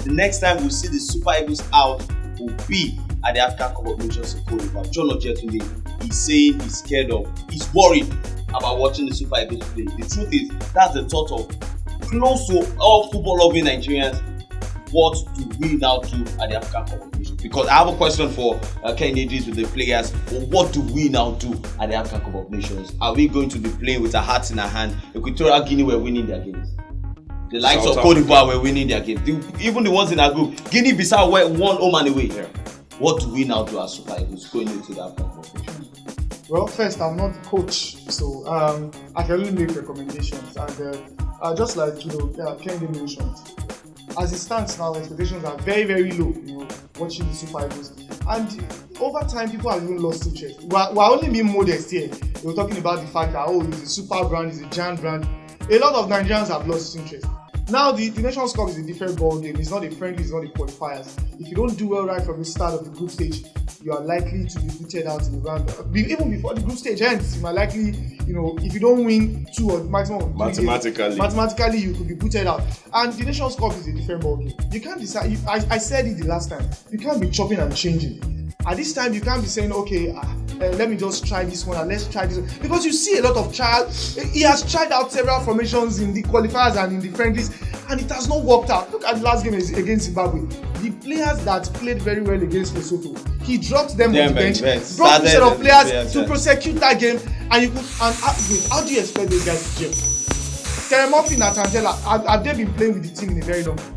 The next time we see the Super Eagles out will be at the African Cup of Nations in Cote d'Ivoire. John Ojetunde is saying he's scared of, he's worried about watching the Super Eagles play. The truth is, that's the thought of close to all football-loving Nigerians. What do we now do at the African Cup of Nations? Because I have a question for Kennedy with the players. What do we now do at the African Cup of Nations? Are we going to be playing with our hearts in our hand? Equatorial Guinea were winning their games. The likes of Cote d'Ivoire were winning their games. Even the ones in our group, Guinea-Bissau were one home and away. Yeah. What do we now do as Super Eagles going into the African Cup of Nations? Well, first, I'm not a coach, so I can only make recommendations. And just like Kennedy mentioned, as it stands now, expectations are very, very low. Watching the Super Eagles, and over time, people have even lost interest. We're only being modest here. We're talking about the fact that it's a super brand, it's a giant brand. A lot of Nigerians have lost interest. Now the Nations Cup is a different ball game. It's not a friendly, it's not a qualifiers. If you don't do well right from the start of the group stage, you are likely to be booted out in the round. Even before the group stage ends, you might likely, if you don't win 2 or maximum mathematically you could be booted out. And the Nations Cup is a different ball game. You can't decide. I said it the last time. You can't be chopping and changing. At this time, you can't be saying, okay, let me just try this one and let's try this one. Because you see a lot of trial. He has tried out several formations in the qualifiers and in the friendlies, and it has not worked out. Look at the last game against Zimbabwe. The players that played very well against Lesotho, he dropped them on the bench, brought a set of players to prosecute that game, and how do you expect those guys to gel? Teremofin and Tangela, have they been playing with the team in a very long time?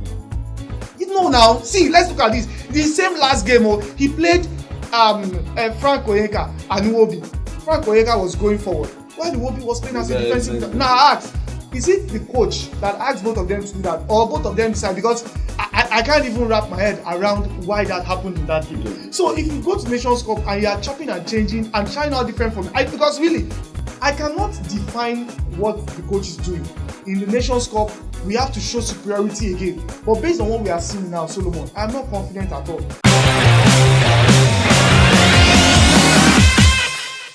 Now, see, let's look at this. The same last game, he played Frank Oyeka and Iwobi. Frank Oyeka was going forward, while Iwobi was playing as a defensive. Now I ask, is it the coach that asked both of them to do that, or both of them decide? Because I can't even wrap my head around why that happened in that game. So if you go to Nations Cup and you are chopping and changing and trying out different from because really, I cannot define what the coach is doing. In the Nations Cup, we have to show superiority again. But based on what we are seeing now, Solomon, I'm not confident at all.